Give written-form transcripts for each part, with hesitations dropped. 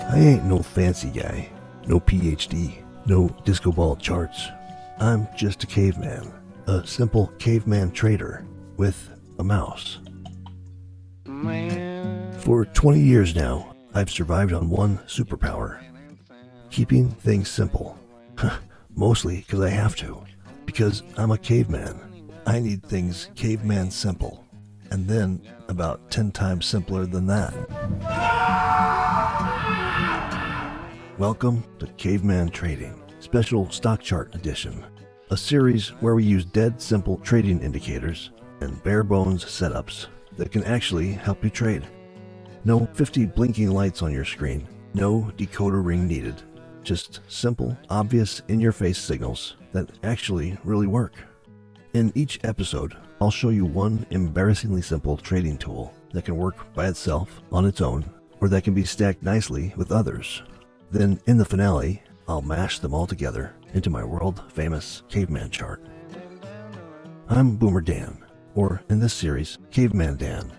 I ain't no fancy guy, no PhD, no disco ball charts. I'm just a caveman, a simple caveman trader with a mouse. For 20 years now, I've survived on one superpower: keeping things simple. Mostly because I have to. Because I'm a caveman. I need things caveman simple. And then about 10 times simpler than that. Welcome to Caveman Trading, Special Stock Chart Edition. A series where we use dead simple trading indicators and bare bones setups that can actually help you trade. No 50 blinking lights on your screen. No decoder ring needed. Just simple, obvious, in-your-face signals that actually really work. In each episode, I'll show you one embarrassingly simple trading tool that can work by itself on its own, or that can be stacked nicely with others. Then, in the finale, I'll mash them all together into my world-famous caveman chart. I'm Boomer Dan, or in this series, Caveman Dan.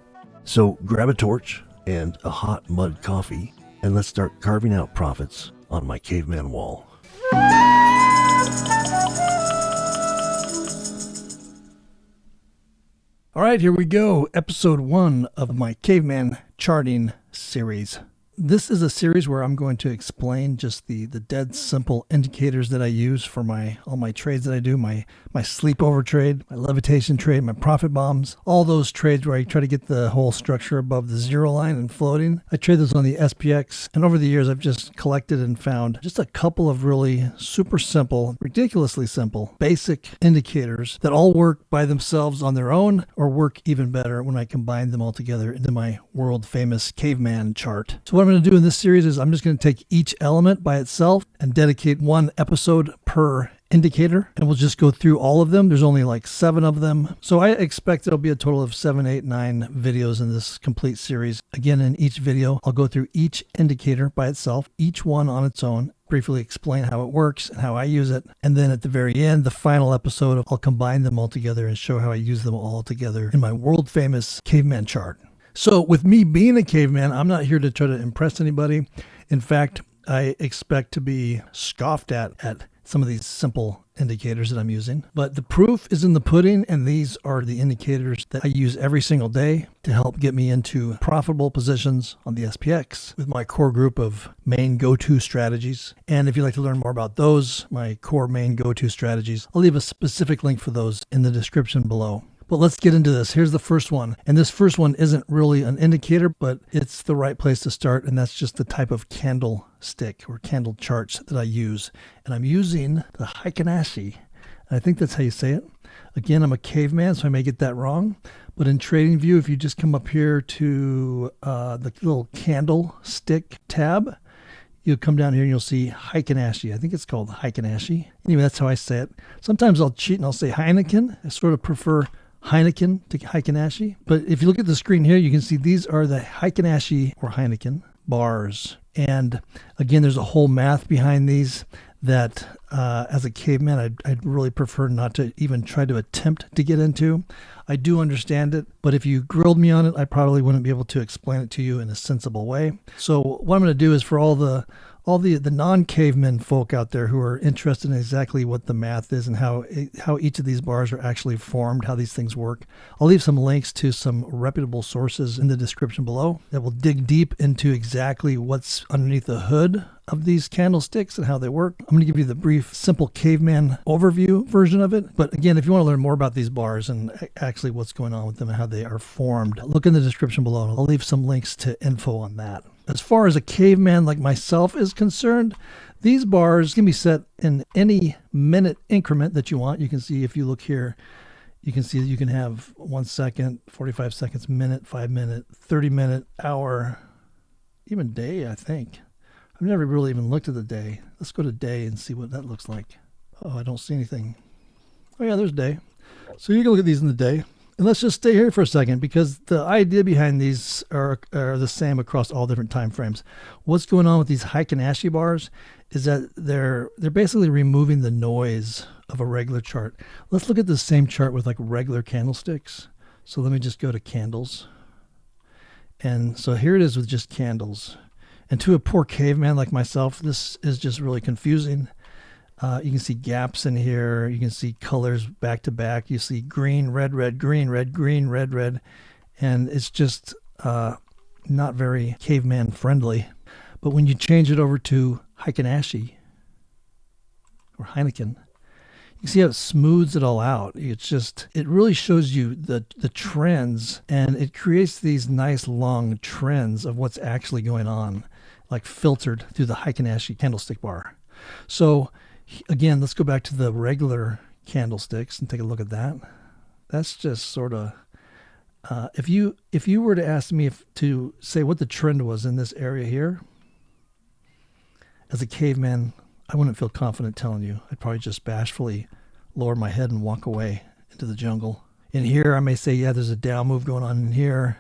So grab a torch and a hot mud coffee, and let's start carving out profits on my caveman wall. All right, here we go. Episode 1 of my Caveman Charting series. This is a series where I'm going to explain just the dead simple indicators that I use for all my trades that I do, my sleepover trade, my levitation trade, my profit bombs, all those trades where I try to get the whole structure above the zero line and floating. I trade those on the SPX, and over the years I've just collected and found just a couple of really super simple, ridiculously simple, basic indicators that all work by themselves on their own or work even better when I combine them all together into my world famous caveman chart. So what I'm going to do in this series is I'm just going to take each element by itself and dedicate one episode per indicator, and we'll just go through all of them. There's only like 7 of them, so I expect there'll be a total of 7, 8, 9 videos in this complete series. Again, in each video I'll go through each indicator by itself, each one on its own, briefly explain how it works and how I use it, and then at the very end, the final episode, I'll combine them all together and show how I use them all together in my world famous caveman chart. So with me being a caveman, I'm not here to try to impress anybody. In fact, I expect to be scoffed at some of these simple indicators that I'm using. But the proof is in the pudding, and these are the indicators that I use every single day to help get me into profitable positions on the SPX with my core group of main go-to strategies. And if you'd like to learn more about those, my core main go-to strategies, I'll leave a specific link for those in the description below. But let's get into this. Here's the first one. And this first one isn't really an indicator, but it's the right place to start. And that's just the type of candlestick or candle charts that I use. And I'm using the Heikin Ashi. I think that's how you say it. Again, I'm a caveman, so I may get that wrong. But in TradingView, if you just come up here to the little candlestick tab, you'll come down here and you'll see Heikin Ashi. I think it's called Heikin Ashi. Anyway, that's how I say it. Sometimes I'll cheat and I'll say Heineken. I sort of prefer Heineken to Heikin Ashi. But if you look at the screen here, you can see these are the Heikin Ashi or Heineken bars. And again, there's a whole math behind these that as a caveman, I'd really prefer not to even try to attempt to get into. I do understand it, but if you grilled me on it, I probably wouldn't be able to explain it to you in a sensible way. So what I'm going to do is for all the non-caveman folk out there who are interested in exactly what the math is and how each of these bars are actually formed, how these things work, I'll leave some links to some reputable sources in the description below that will dig deep into exactly what's underneath the hood of these candlesticks and how they work. I'm going to give you the brief, simple caveman overview version of it. But again, if you want to learn more about these bars and actually what's going on with them and how they are formed, look in the description below. I'll leave some links to info on that. As far as a caveman like myself is concerned, these bars can be set in any minute increment that you want. You can see if you look here, you can see that you can have 1 second, 45 seconds, minute, 5 minute, 30 minute, hour, even day, I think. I've never really even looked at the day. Let's go to day and see what that looks like. Oh, I don't see anything. Oh yeah, there's day. So you can look at these in the day. And let's just stay here for a second because the idea behind these are the same across all different time frames. What's going on with these Heikin Ashi bars is that they're basically removing the noise of a regular chart. Let's look at the same chart with like regular candlesticks. So let me just go to candles. And so here it is with just candles. And to a poor caveman like myself, this is just really confusing. You can see gaps in here. You can see colors back to back. You see green, red, red, green, red, green, red, red. And it's just not very caveman friendly. But when you change it over to Heikin Ashi or Heineken, you see how it smooths it all out. It really shows you the trends, and it creates these nice long trends of what's actually going on, like filtered through the Heikin Ashi candlestick bar. So again, let's go back to the regular candlesticks and take a look at that. That's just sort of, if you were to ask me to say what the trend was in this area here, as a caveman, I wouldn't feel confident telling you. I'd probably just bashfully lower my head and walk away into the jungle. In here, I may say, yeah, there's a down move going on in here.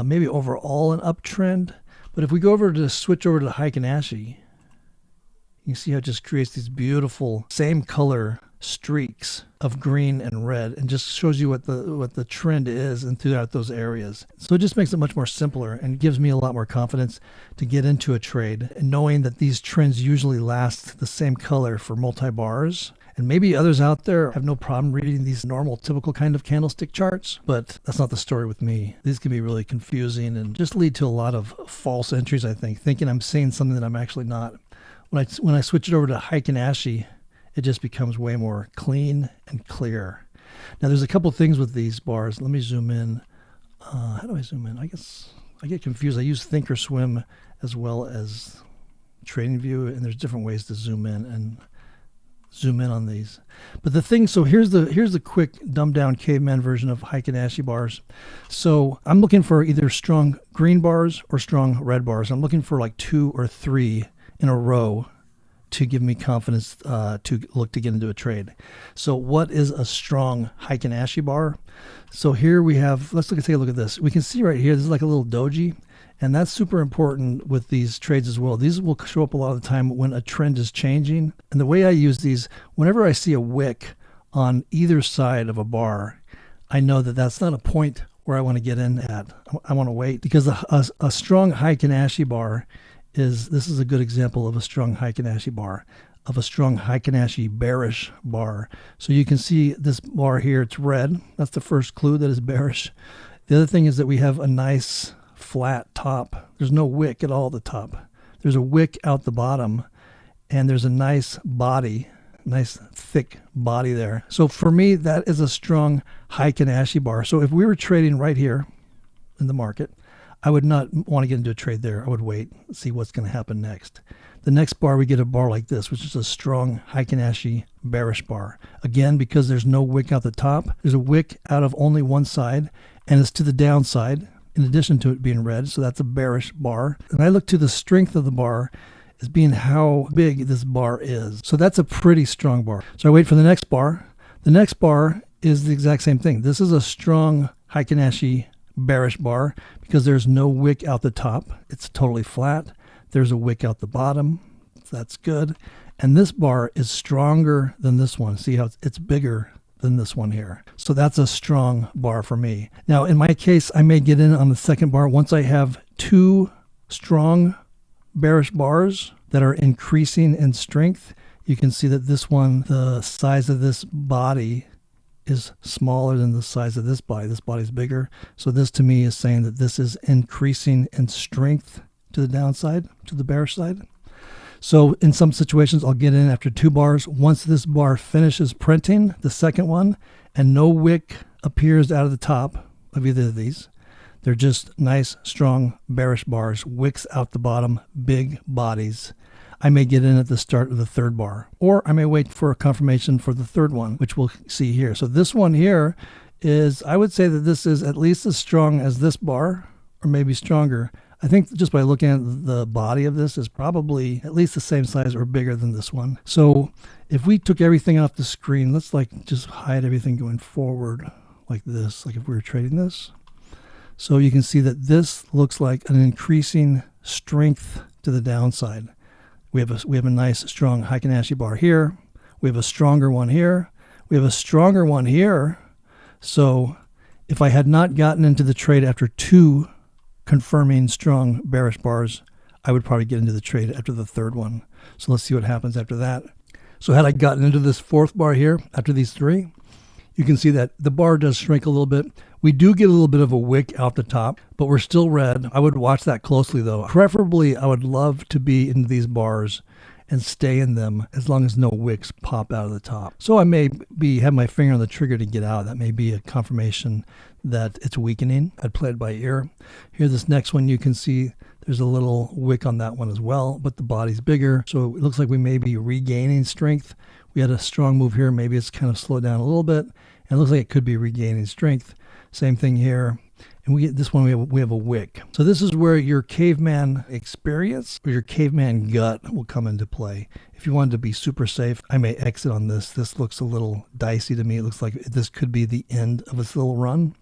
Maybe overall an uptrend. But if we go over to switch over to the Heikin Ashi, you can see how it just creates these beautiful same color streaks of green and red, and just shows you what the trend is and throughout those areas. So it just makes it much more simpler and gives me a lot more confidence to get into a trade, and knowing that these trends usually last the same color for multi-bars. And maybe others out there have no problem reading these normal, typical kind of candlestick charts, but that's not the story with me. These can be really confusing and just lead to a lot of false entries, I think, thinking I'm seeing something that I'm actually not. When I switch it over to Heikin Ashi, it just becomes way more clean and clear. Now, there's a couple things with these bars. Let me zoom in. How do I zoom in? I guess I get confused. I use Thinkorswim as well as TradingView, and there's different ways to zoom in on these. But the thing, so here's the quick dumbed down caveman version of Heikin Ashi bars. So I'm looking for either strong green bars or strong red bars. I'm looking for like 2 or 3 in a row to give me confidence to look to get into a trade. So what is a strong Heikin Ashi bar? So here we have, take a look at this. We can see right here, this is like a little doji, and that's super important with these trades as well. These will show up a lot of the time when a trend is changing. And the way I use these, whenever I see a wick on either side of a bar, I know that that's not a point where I want to get in at. I want to wait, because a strong Heikin Ashi bar this is a good example of a strong Heikin Ashi bar, of a strong Heikin Ashi bearish bar. So you can see this bar here, it's red. That's the first clue that is bearish. The other thing is that we have a nice flat top. There's no wick at all at the top. There's a wick out the bottom, and there's a nice body, nice thick body there. So for me, that is a strong Heikin Ashi bar. So if we were trading right here in the market, I would not want to get into a trade there. I would wait, see what's going to happen next. The next bar, we get a bar like this, which is a strong Heikin Ashi bearish bar. Again, because there's no wick out the top, there's a wick out of only one side, and it's to the downside, in addition to it being red, so that's a bearish bar. And I look to the strength of the bar as being how big this bar is. So that's a pretty strong bar. So I wait for the next bar. The next bar is the exact same thing. This is a strong Heikin Ashi bearish bar because there's no wick out the top. It's totally flat. There's a wick out the bottom. So that's good. And this bar is stronger than this one. See how it's bigger than this one here. So that's a strong bar for me. Now, in my case, I may get in on the second bar once I have 2 strong bearish bars that are increasing in strength. You can see that this one, the size of this body is smaller than the size of this body. This body is bigger. So this to me is saying that this is increasing in strength to the downside, to the bearish side. So in some situations, I'll get in after 2 bars. Once this bar finishes printing, the second one, and no wick appears out of the top of either of these, they're just nice, strong, bearish bars, wicks out the bottom, big bodies. I may get in at the start of the third bar, or I may wait for a confirmation for the third one, which we'll see here. So this one here is, I would say that this is at least as strong as this bar, or maybe stronger. I think just by looking at the body of this is probably at least the same size or bigger than this one. So if we took everything off the screen, let's just hide everything going forward like this, like if we were trading this. So you can see that this looks like an increasing strength to the downside. We have a nice strong Heikin Ashi bar here. We have a stronger one here. We have a stronger one here. So if I had not gotten into the trade after 2 confirming strong bearish bars, I would probably get into the trade after the third one. So let's see what happens after that. So had I gotten into this fourth bar here after these three, you can see that the bar does shrink a little bit. We do get a little bit of a wick out the top, but we're still red. I would watch that closely though. Preferably, I would love to be in these bars and stay in them as long as no wicks pop out of the top. So I may have my finger on the trigger to get out. That may be a confirmation that it's weakening. I'd play it by ear. Here, this next one, you can see there's a little wick on that one as well, but the body's bigger. So it looks like we may be regaining strength. We had a strong move here. Maybe it's kind of slowed down a little bit. And it looks like it could be regaining strength. Same thing here. And we get this one, we have a wick. So this is where your caveman experience or your caveman gut will come into play. If you wanted to be super safe, I may exit on this. This looks a little dicey to me. It looks like this could be the end of its little run.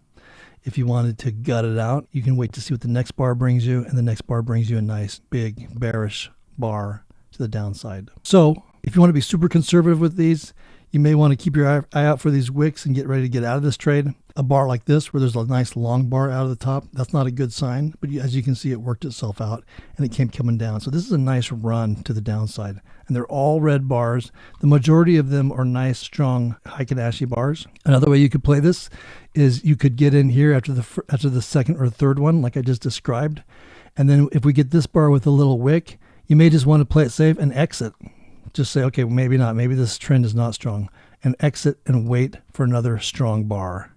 If you wanted to gut it out, you can wait to see what the next bar brings you, and the next bar brings you a nice big bearish bar to the downside. So if you want to be super conservative with these, you may want to keep your eye out for these wicks and get ready to get out of this trade. A bar like this where there's a nice long bar out of the top, that's not a good sign, but as you can see, it worked itself out and it came coming down. So this is a nice run to the downside, and they're all red bars. The majority of them are nice, strong Heikin Ashi bars. Another way you could play this is you could get in here after the second or third one, like I just described, and then if we get this bar with a little wick, you may just want to play it safe and exit. Just say, okay, well, maybe not. Maybe this trend is not strong, and exit and wait for another strong bar,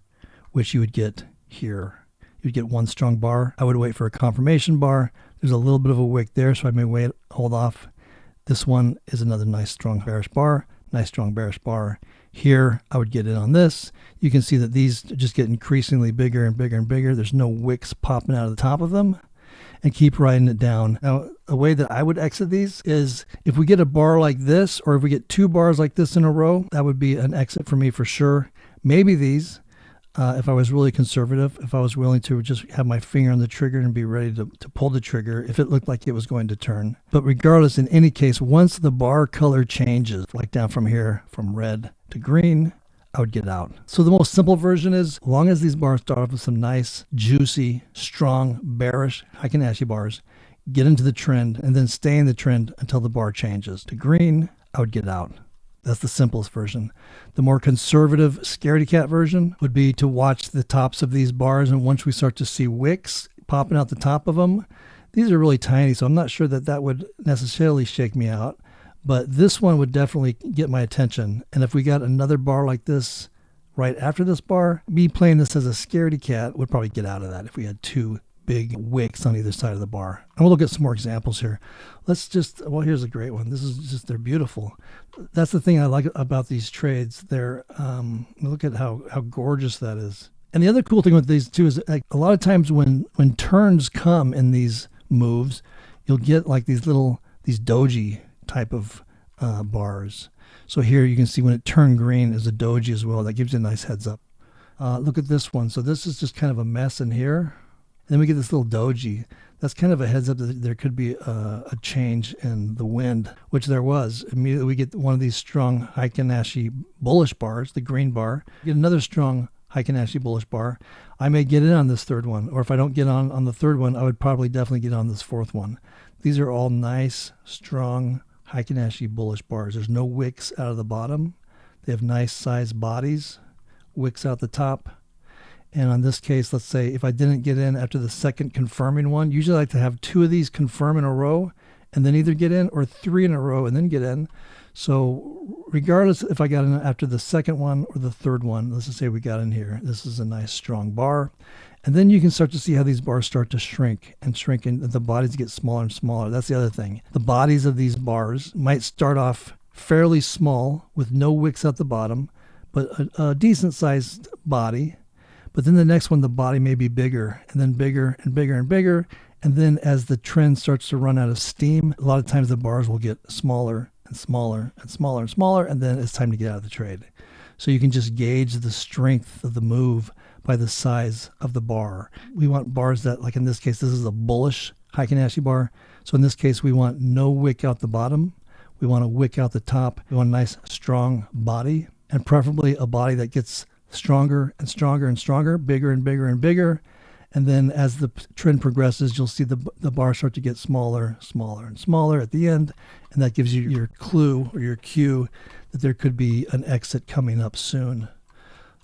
which you would get here. You'd get one strong bar. I would wait for a confirmation bar. There's a little bit of a wick there, so I may wait, hold off. This one is another nice strong bearish bar, nice strong bearish bar. Here, I would get in on this. You can see that these just get increasingly bigger and bigger and bigger. There's no wicks popping out of the top of them, and keep riding it down. Now, a way that I would exit these is if we get a bar like this, or if we get two bars like this in a row, that would be an exit for me for sure. Maybe these, if I was really conservative, if I was willing to just have my finger on the trigger and be ready to pull the trigger if it looked like it was going to turn. But regardless, in any case, once the bar color changes, like down from here, from red to green, I would get out. So the most simple version is, as long as these bars start off with some nice, juicy, strong, bearish Heikin Ashi bars, get into the trend and then stay in the trend until the bar changes to green, I would get out. That's the simplest version. The more conservative scaredy cat version would be to watch the tops of these bars, and once we start to see wicks popping out the top of them, these are really tiny, so I'm not sure that that would necessarily shake me out. But this one would definitely get my attention. And if we got another bar like this right after this bar, me playing this as a scaredy cat would probably get out of that if we had two big wicks on either side of the bar. And we'll look at some more examples here. Well, here's a great one. They're beautiful. That's the thing I like about these trades. Look at how gorgeous that is. And the other cool thing with these too is, like, a lot of times when turns come in these moves, you'll get like these doji type of bars. So here you can see when it turned green is a doji as well. That gives you a nice heads up. Look at this one. So this is just kind of a mess in here. And then we get this little doji. That's kind of a heads up that there could be a change in the wind, which there was. Immediately we get one of these strong Heikin Ashi bullish bars, the green bar. We get another strong Heikin Ashi bullish bar. I may get in on this third one, or if I don't get on the third one, I would probably definitely get on this fourth one. These are all nice, strong Heikin Ashi bullish bars. There's no wicks out of the bottom. They have nice sized bodies, wicks out the top. And on this case, let's say if I didn't get in after the second confirming one, usually I like to have two of these confirm in a row and then either get in, or three in a row and then get in. So regardless if I got in after the second one or the third one, let's just say we got in here. This is a nice strong bar. And then you can start to see how these bars start to shrink and the bodies get smaller and smaller. That's the other thing. The bodies of these bars might start off fairly small with no wicks at the bottom, but a decent sized body. But then the next one, the body may be bigger, and then bigger and bigger and bigger. And then as the trend starts to run out of steam, a lot of times the bars will get smaller and smaller and smaller and smaller, and then it's time to get out of the trade. So you can just gauge the strength of the move by the size of the bar. We want bars that, like in this case, this is a bullish Heikin Ashi bar. So in this case, we want no wick out the bottom. We want a wick out the top. We want a nice strong body, and preferably a body that gets stronger and stronger and stronger, bigger and bigger and bigger. And then as the trend progresses, you'll see the bar start to get smaller, smaller, and smaller at the end. And that gives you your clue or your cue that there could be an exit coming up soon.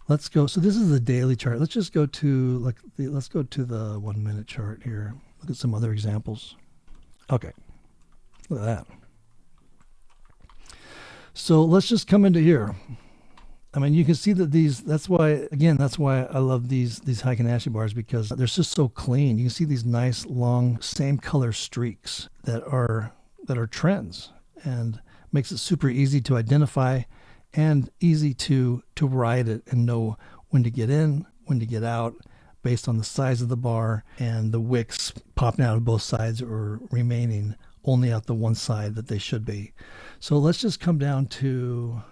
Let's go. So this is the daily chart. Let's just go to let's go to the 1 minute chart here. Look at some other examples. Okay. Look at that. So let's just come into here. I mean, you can see that that's why I love these Heikin Ashi bars, because they're just so clean. You can see these nice, long, same color streaks that are trends, and makes it super easy to identify and easy to ride it and know when to get in, when to get out, based on the size of the bar and the wicks popping out of both sides or remaining only out the one side that they should be. So let's just come down to,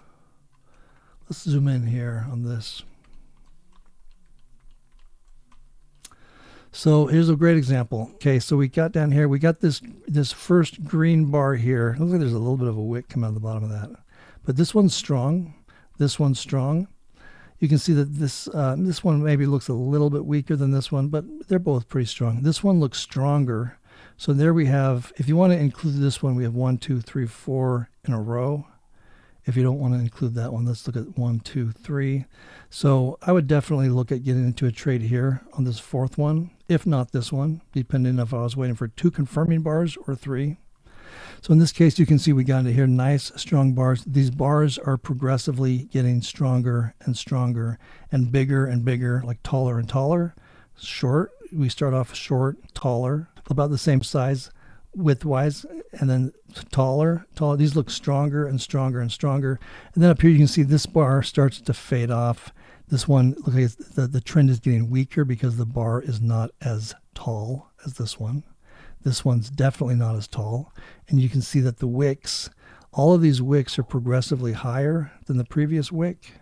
let's zoom in here on this. So here's a great example. Okay, so we got down here, we got this first green bar here. Looks like there's a little bit of a wick coming out of the bottom of that. But this one's strong. This one's strong. You can see that this one maybe looks a little bit weaker than this one, but they're both pretty strong. This one looks stronger. So there we have, if you want to include this one, we have 1, 2, 3, 4 in a row. If you don't want to include that one, let's look at 1, 2, 3. So I would definitely look at getting into a trade here on this fourth one, if not this one, depending if I was waiting for 2 confirming bars or 3. So in this case, you can see we got into here, nice, strong bars. These bars are progressively getting stronger and stronger and bigger, like taller and taller. Short, we start off short, taller, about the same size width-wise, and then taller. These look stronger and stronger and stronger. And then up here you can see this bar starts to fade off. This one, look like the trend is getting weaker because the bar is not as tall as this one. This one's definitely not as tall. And you can see that the wicks, all of these wicks are progressively higher than the previous wick.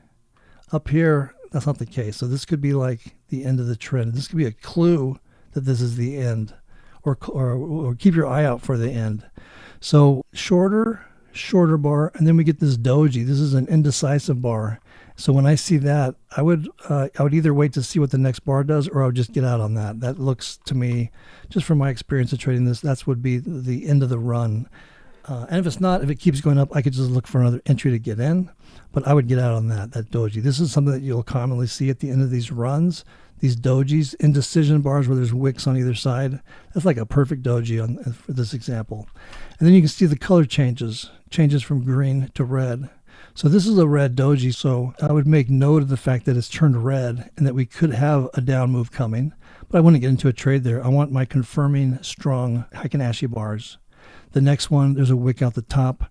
Up here, that's not the case. So this could be like the end of the trend. This could be a clue that this is the end, or keep your eye out for the end. So shorter bar, and then we get this doji. This is an indecisive bar. So when I see that, I would either wait to see what the next bar does, or I would just get out on that. That looks to me, just from my experience of trading this, that would be the end of the run. And if it keeps going up, I could just look for another entry to get in, but I would get out on that doji. This is something that you'll commonly see at the end of these runs, these dojis, indecision bars where there's wicks on either side. That's like a perfect doji for this example. And then you can see the color changes from green to red. So this is a red doji, so I would make note of the fact that it's turned red and that we could have a down move coming, but I wouldn't get into a trade there. I want my confirming strong Heikin Ashi bars. The next one, there's a wick out the top.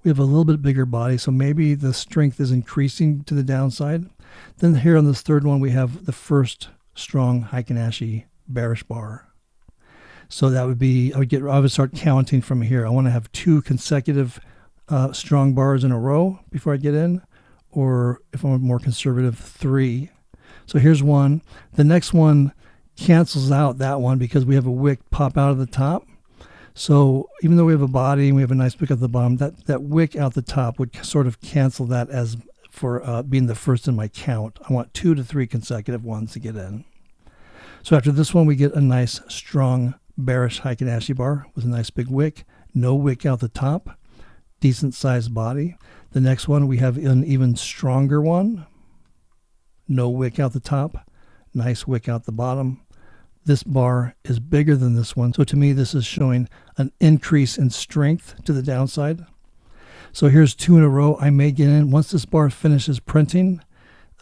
We have a little bit bigger body, so maybe the strength is increasing to the downside. Then here on this third one, we have the first strong Heikin Ashi bearish bar. So that would be, I would start counting from here. I want to have 2 consecutive strong bars in a row before I get in, or if I'm more conservative, 3. So here's one. The next one cancels out that one because we have a wick pop out of the top. So even though we have a body and we have a nice wick at the bottom, that wick out the top would sort of cancel that as for being the first in my count. I want 2 to 3 consecutive ones to get in. So after this one, we get a nice strong bearish Heikin Ashi bar with a nice big wick, no wick out the top, decent sized body. The next one, we have an even stronger one, no wick out the top, nice wick out the bottom. This bar is bigger than this one. So to me, this is showing an increase in strength to the downside. So here's 2 in a row. I may get in. Once this bar finishes printing,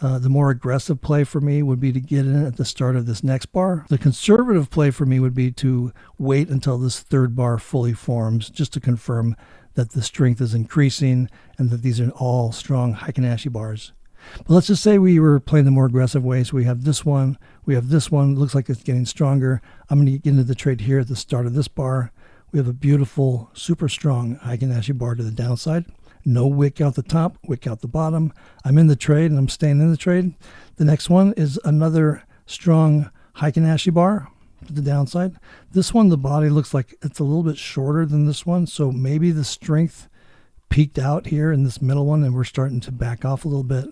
the more aggressive play for me would be to get in at the start of this next bar. The conservative play for me would be to wait until this third bar fully forms, just to confirm that the strength is increasing and that these are all strong Heikin Ashi bars. But let's just say we were playing the more aggressive way. So we have this one, looks like it's getting stronger. I'm going to get into the trade here at the start of this bar. We have a beautiful, super strong Heikin Ashi bar to the downside. No wick out the top, wick out the bottom. I'm in the trade and I'm staying in the trade. The next one is another strong Heikin Ashi bar to the downside. This one, the body looks like it's a little bit shorter than this one. So maybe the strength peaked out here in this middle one and we're starting to back off a little bit.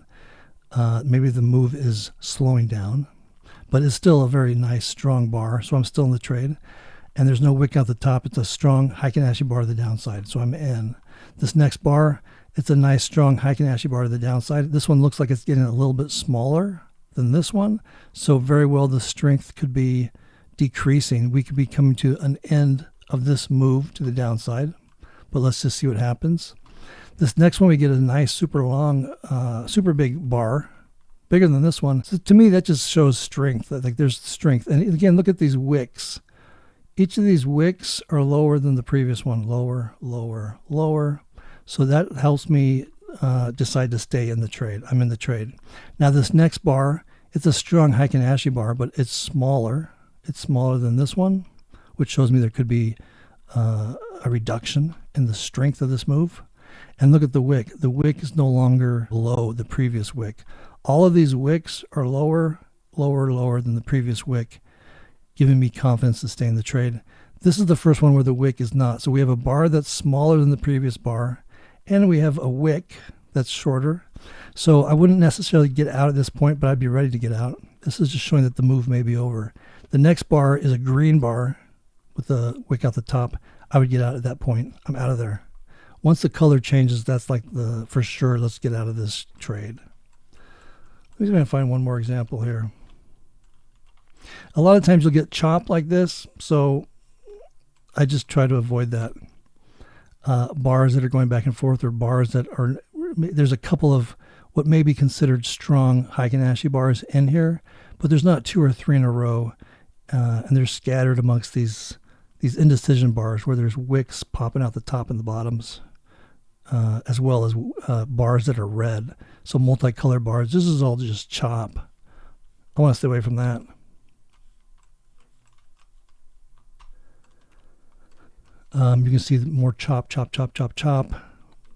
Maybe the move is slowing down. but it's still a very nice strong bar, so I'm still in the trade. And there's no wick out the top. It's a strong Heikin Ashi bar to the downside, so I'm in. This next bar, it's a nice strong Heikin Ashi bar to the downside. This one looks like it's getting a little bit smaller than this one, so very well the strength could be decreasing. We could be coming to an end of this move to the downside, but let's just see what happens. This next one, we get a nice super long, super big bar, bigger than this one. So to me, that just shows strength. I think there's strength. And again, look at these wicks. Each of these wicks are lower than the previous one. Lower, lower, lower. So that helps me decide to stay in the trade. I'm in the trade. Now this next bar, it's a strong Heikin Ashi bar, but it's smaller. It's smaller than this one, which shows me there could be a reduction in the strength of this move. And look at the wick. The wick is no longer below the previous wick. All of these wicks are lower, lower, lower than the previous wick, giving me confidence to stay in the trade. This is the first one where the wick is not. So we have a bar that's smaller than the previous bar, and we have a wick that's shorter. So I wouldn't necessarily get out at this point, but I'd be ready to get out. This is just showing that the move may be over. The next bar is a green bar with the wick out the top. I would get out at that point. I'm out of there. Once the color changes, that's like the for sure, let's get out of this trade. I'm just going to find one more example here. A lot of times you'll get chopped like this, so I just try to avoid that. Bars that are going back and forth, or bars that are, there's a couple of what may be considered strong Heikin Ashi bars in here, but there's not 2 or 3 in a row, and they're scattered amongst these indecision bars where there's wicks popping out the top and the bottoms, as well as bars that are red. So multicolored bars. This is all just chop. I want to stay away from that. You can see more chop, chop, chop, chop, chop.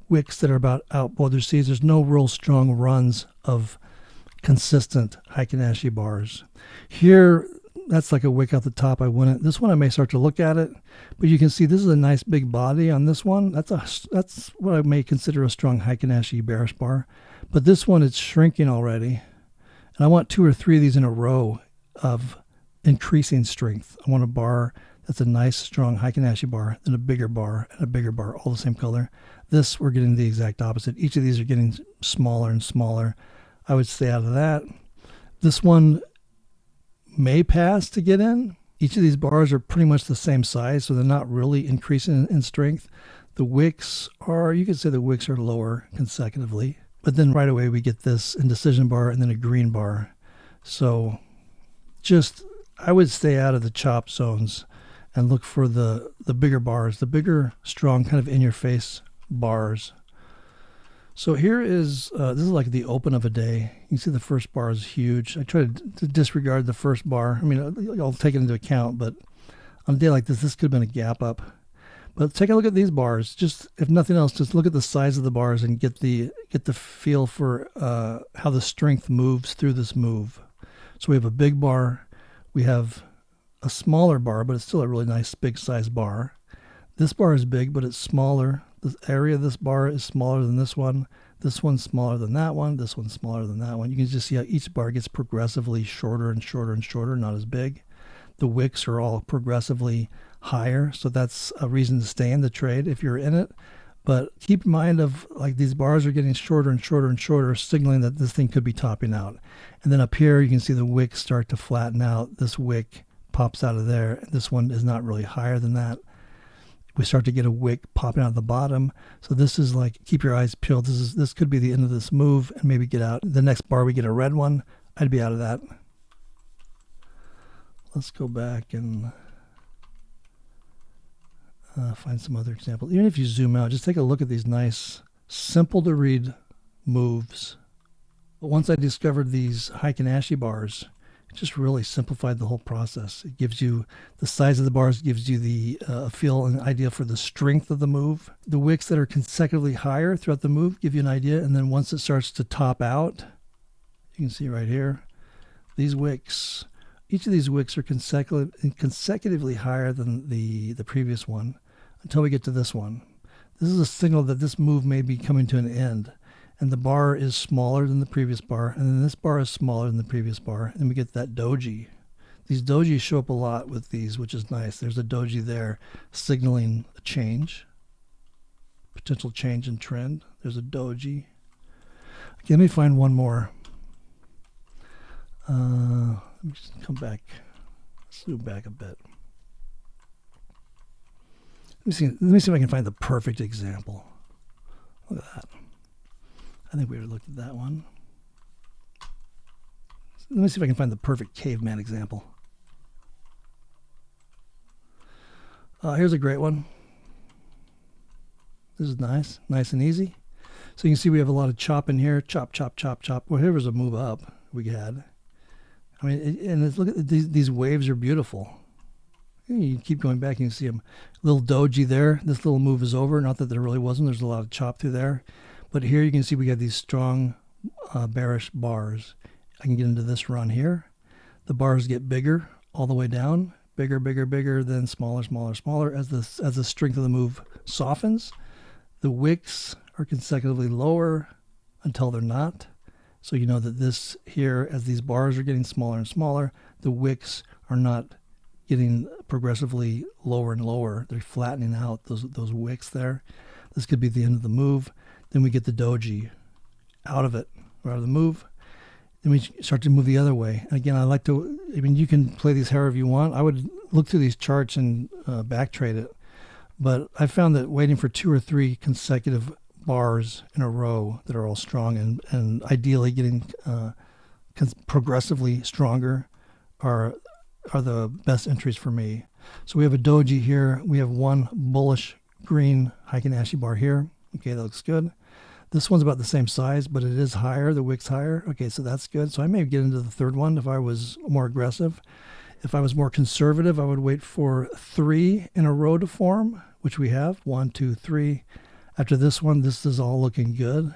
Wicks that are about out. Well, there's no real strong runs of consistent Heikin Ashi bars. Here, that's like a wick out the top. I wouldn't. This one I may start to look at it, but you can see this is a nice big body on this one. That's what I may consider a strong Heikin Ashi bearish bar. But this one, it's shrinking already. And I want 2 or 3 of these in a row of increasing strength. I want a bar that's a nice, strong Heikin Ashi bar, then a bigger bar, and a bigger bar, all the same color. This, we're getting the exact opposite. Each of these are getting smaller and smaller. I would stay out of that. This one may pass to get in. Each of these bars are pretty much the same size, so they're not really increasing in strength. The wicks are, you could say the wicks are lower consecutively, but then right away we get this indecision bar and then a green bar. So just, I would stay out of the chop zones and look for the bigger bars, the bigger, strong, kind of in-your-face bars. So here is, this is like the open of a day. You can see the first bar is huge. I try to disregard the first bar. I mean, I'll take it into account, but on a day like this, this could have been a gap up. But take a look at these bars. Just, if nothing else, just look at the size of the bars and get the feel for how the strength moves through this move. So we have a big bar. We have a smaller bar, but it's still a really nice big size bar. This bar is big, but it's smaller. The area of this bar is smaller than this one. This one's smaller than that one. This one's smaller than that one. You can just see how each bar gets progressively shorter and shorter and shorter, not as big. The wicks are all progressively higher, so that's a reason to stay in the trade if you're in it. But keep in mind of, like, these bars are getting shorter and shorter and shorter, signaling that this thing could be topping out. And then up here, you can see the wicks start to flatten out. This wick pops out of there. This one is not really higher than that. We start to get a wick popping out of the bottom. So this is like, keep your eyes peeled. This could be the end of this move, and maybe get out. The next bar we get a red one. I'd be out of that. Let's go back and find some other examples. Even if you zoom out, just take a look at these nice, simple to read moves. But once I discovered these Heikin Ashi bars, it just really simplified the whole process. It gives you the size of the bars, gives you the feel and idea for the strength of the move. The wicks that are consecutively higher throughout the move give you an idea, and then once it starts to top out, you can see right here, these wicks, each of these wicks are consecutively higher than the previous one until we get to this one. This is a signal that this move may be coming to an end. and the bar is smaller than the previous bar, and then this bar is smaller than the previous bar, and we get that doji. These dojis show up a lot with these, which is nice. There's a doji there signaling a change, potential change in trend. There's a doji. Okay, let me find one more. Let me just come back, zoom back a bit. Let me see if I can find the perfect example. Look at that. I think we already looked at that one. Let me see if I can find the perfect caveman example. Here's a great one. This is nice, nice and easy. So you can see we have a lot of chop in here. Chop, chop, chop, chop. Well, here was a move up we had. I mean, and look at these waves are beautiful. You keep going back and you see them. Little doji there. This little move is over. Not that there really wasn't. There's a lot of chop through there. But here you can see we have these strong bearish bars. I can get into this run here. The bars get bigger all the way down. Bigger, bigger, bigger, then smaller, smaller, smaller. As the strength of the move softens, the wicks are consecutively lower until they're not. So you know that this here, as these bars are getting smaller and smaller, the wicks are not getting progressively lower and lower. They're flattening out those wicks there. This could be the end of the move. Then we get the doji out of it, or out of the move. Then we start to move the other way. And again, I mean, you can play these however you want. I would look through these charts and back trade it. But I found that waiting for 2 or 3 consecutive bars in a row that are all strong and ideally getting progressively stronger are the best entries for me. So we have a doji here. We have one bullish green Heikin Ashi bar here. Okay, that looks good. This one's about the same size, but it is higher. The wick's higher. Okay, so that's good. So I may get into the third one if I was more aggressive. If I was more conservative, I would wait for 3 in a row to form, which we have. 1, 2, 3. After this one, this is all looking good.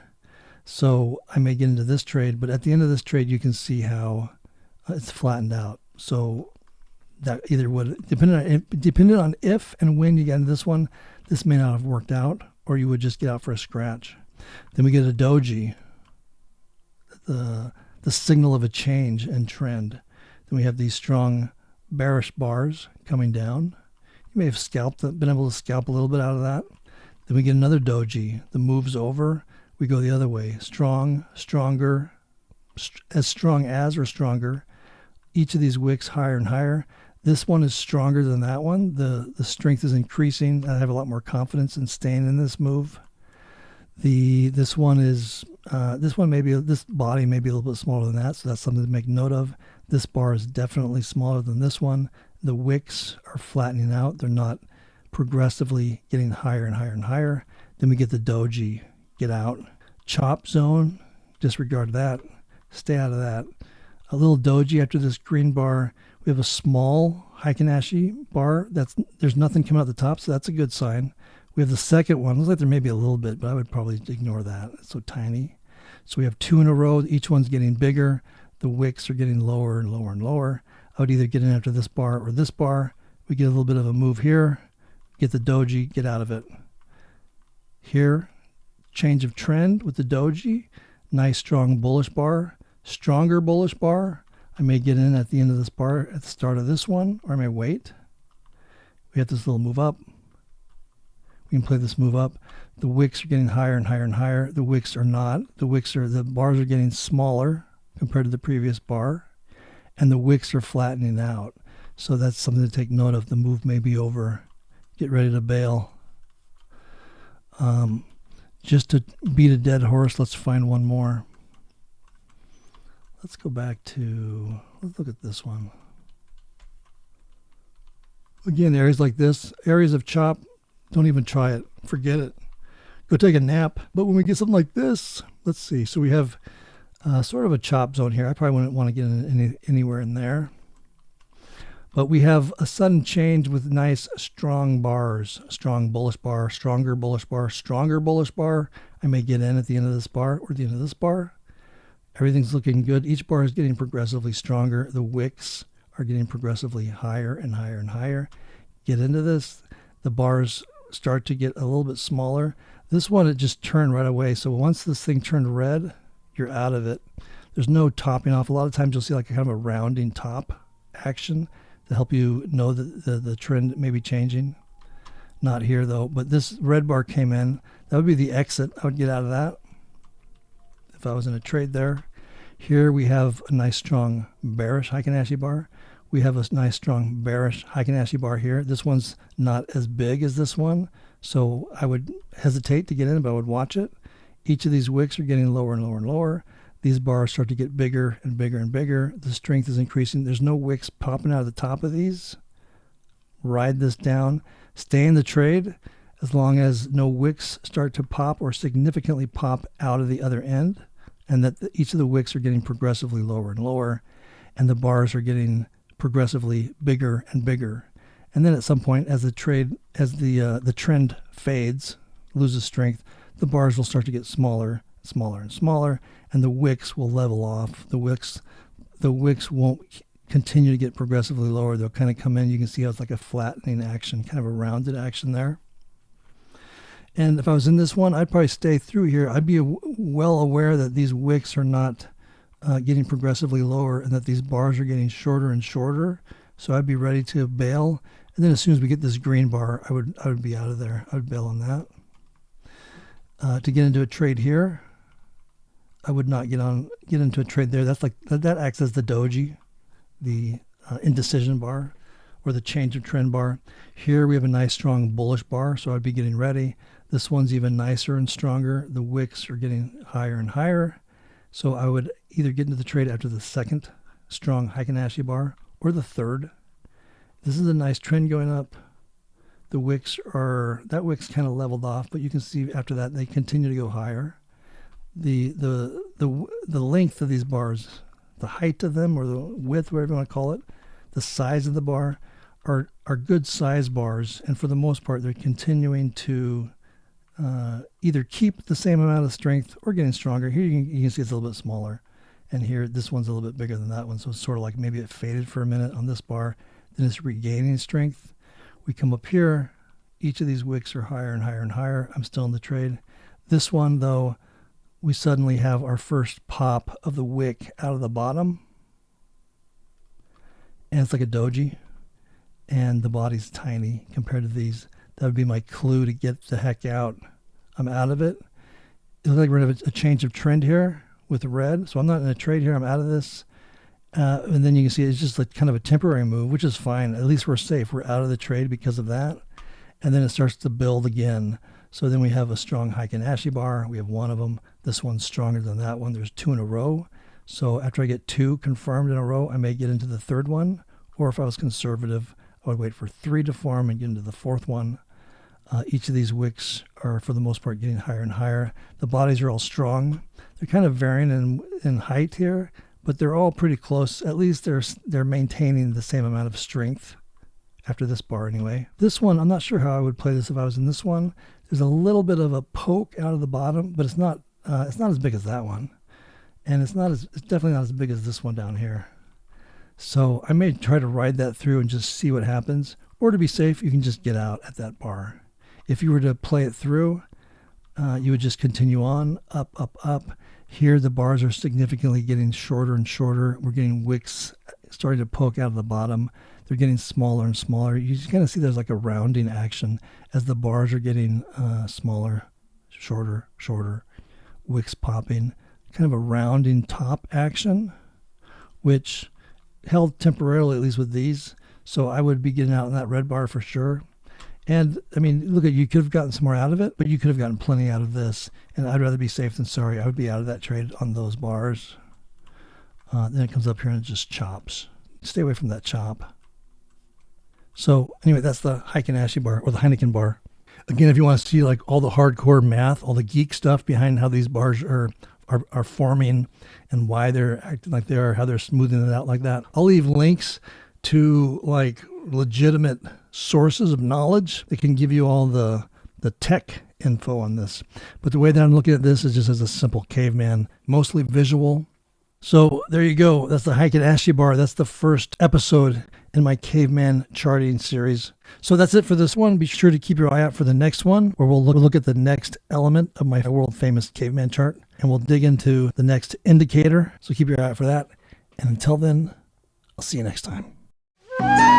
So I may get into this trade, but at the end of this trade, you can see how it's flattened out. So that either would, depending on if and when you get into this one, this may not have worked out, or you would just get out for a scratch. Then we get a doji, the signal of a change in trend. Then we have these strong bearish bars coming down. You may have been able to scalp a little bit out of that. Then we get another doji. The move's over. We go the other way. Strong, stronger, as strong as or stronger. Each of these wicks higher and higher. This one is stronger than that one. The strength is increasing. I have a lot more confidence in staying in this move. This body may be a little bit smaller than that, so that's something to make note of. This bar is definitely smaller than this one. The wicks are flattening out. They're not progressively getting higher and higher and higher. Then we get the doji. Get out. Chop zone. Disregard that. Stay out of that. A little doji after this green bar. We have a small Heikin Ashi bar. There's nothing coming out the top, so that's a good sign. We have the second one. Looks like there may be a little bit, but I would probably ignore that. It's so tiny. So we have 2 in a row. Each one's getting bigger. The wicks are getting lower and lower and lower. I would either get in after this bar or this bar. We get a little bit of a move here. Get the doji. Get out of it. Here, change of trend with the doji. Nice strong bullish bar. Stronger bullish bar. I may get in at the end of this bar at the start of this one, or I may wait. We have this little move up. We can play this move up. The wicks are getting higher and higher and higher. The wicks are not. The bars are getting smaller compared to the previous bar, and the wicks are flattening out. So that's something to take note of. The move may be over. Get ready to bail. Just to beat a dead horse, let's find one more. Let's look at this one. Again, areas like this, areas of chop, don't even try it. Forget it. Go take a nap. But when we get something like this, let's see. So we have sort of a chop zone here. I probably wouldn't want to get in anywhere in there. But we have a sudden change with nice strong bars. Strong bullish bar, stronger bullish bar, stronger bullish bar. I may get in at the end of this bar or the end of this bar. Everything's looking good. Each bar is getting progressively stronger. The wicks are getting progressively higher and higher and higher. Get into this. The bars start to get a little bit smaller. This one, it just turned right away. So once this thing turned red, you're out of it. There's no topping off. A lot of times you'll see like a kind of a rounding top action to help you know that the trend may be changing. Not here though, but this red bar came in. That would be the exit. I would get out of that if I was in a trade there. Here we have a nice strong bearish Heikin Ashi bar. We have a nice strong bearish Heikin Ashi bar here. This one's not as big as this one, so I would hesitate to get in, but I would watch it. Each of these wicks are getting lower and lower and lower. These bars start to get bigger and bigger and bigger. The strength is increasing. There's no wicks popping out of the top of these. Ride this down. Stay in the trade as long as no wicks start to pop or significantly pop out of the other end, and that each of the wicks are getting progressively lower and lower, and the bars are getting progressively bigger and bigger. And then at some point, as the trend fades, loses strength, the bars will start to get smaller, smaller and smaller, and the wicks will level off. The wicks won't continue to get progressively lower. They'll kind of come in. You can see how it's like a flattening action, kind of a rounded action there. And if I was in this one, I'd probably stay through here. I'd be well aware that these wicks are not getting progressively lower and that these bars are getting shorter and shorter. So I'd be ready to bail. And then as soon as we get this green bar, I would be out of there. I would bail on that. To get into a trade here, I would not get into a trade there. That acts as the doji, the indecision bar, or the change of trend bar. Here we have a nice strong bullish bar, so I'd be getting ready. This one's even nicer and stronger. The wicks are getting higher and higher. So I would either get into the trade after the second strong Heikin Ashi bar or the third. This is a nice trend going up. That wicks kind of leveled off, but you can see after that they continue to go higher. The length of these bars, the height of them or the width, whatever you want to call it, the size of the bar are good size bars, and for the most part they're continuing to either keep the same amount of strength or getting stronger. Here you can see it's a little bit smaller, and here this one's a little bit bigger than that one, so it's sort of like maybe it faded for a minute on this bar, then it's regaining strength. We come up here, each of these wicks are higher and higher and higher. I'm still in the trade. This one though, we suddenly have our first pop of the wick out of the bottom, and it's like a doji, and the body's tiny compared to these. That would be my clue to get the heck out. I'm out of it. It looks like we're going to have a change of trend here with red, so I'm not in a trade here. I'm out of this. And then you can see it's just like kind of a temporary move, which is fine. At least we're safe. We're out of the trade because of that. And then it starts to build again. So then we have a strong Heikin Ashi bar. We have one of them. This one's stronger than that one. There's two in a row. So after I get two confirmed in a row, I may get into the third one. Or if I was conservative, I would wait for three to form and get into the fourth one. Each of these wicks are, for the most part, getting higher and higher. The bodies are all strong. They're kind of varying in height here, but they're all pretty close. At least they're maintaining the same amount of strength after this bar anyway. This one, I'm not sure how I would play this if I was in this one. There's a little bit of a poke out of the bottom, but it's not as big as that one. And it's definitely not as big as this one down here. So I may try to ride that through and just see what happens. Or to be safe, you can just get out at that bar. If you were to play it through, you would just continue on, up, up, up. Here the bars are significantly getting shorter and shorter. We're getting wicks starting to poke out of the bottom. They're getting smaller and smaller. You just kind of see there's like a rounding action as the bars are getting smaller, shorter, shorter, wicks popping. Kind of a rounding top action, which held temporarily, at least with these. So I would be getting out in that red bar for sure. And I mean, look, you could have gotten some more out of it, but you could have gotten plenty out of this. And I'd rather be safe than sorry. I would be out of that trade on those bars. Then it comes up here and it just chops. Stay away from that chop. So anyway, that's the Heikin Ashi bar, or the Heineken bar. Again, if you want to see like all the hardcore math, all the geek stuff behind how these bars are forming and why they're acting like they are, how they're smoothing it out like that, I'll leave links to like legitimate sources of knowledge that can give you all the tech info on this. But the way that I'm looking at this is just as a simple caveman, mostly visual, So there you go. That's the Heikin Ashi bar. That's the first episode in my Caveman Charting series. So that's it for this one. Be sure to keep your eye out for the next one, where we'll look at the next element of my world famous Caveman chart, and we'll dig into the next indicator. So keep your eye out for that. And until then, I'll see you next time.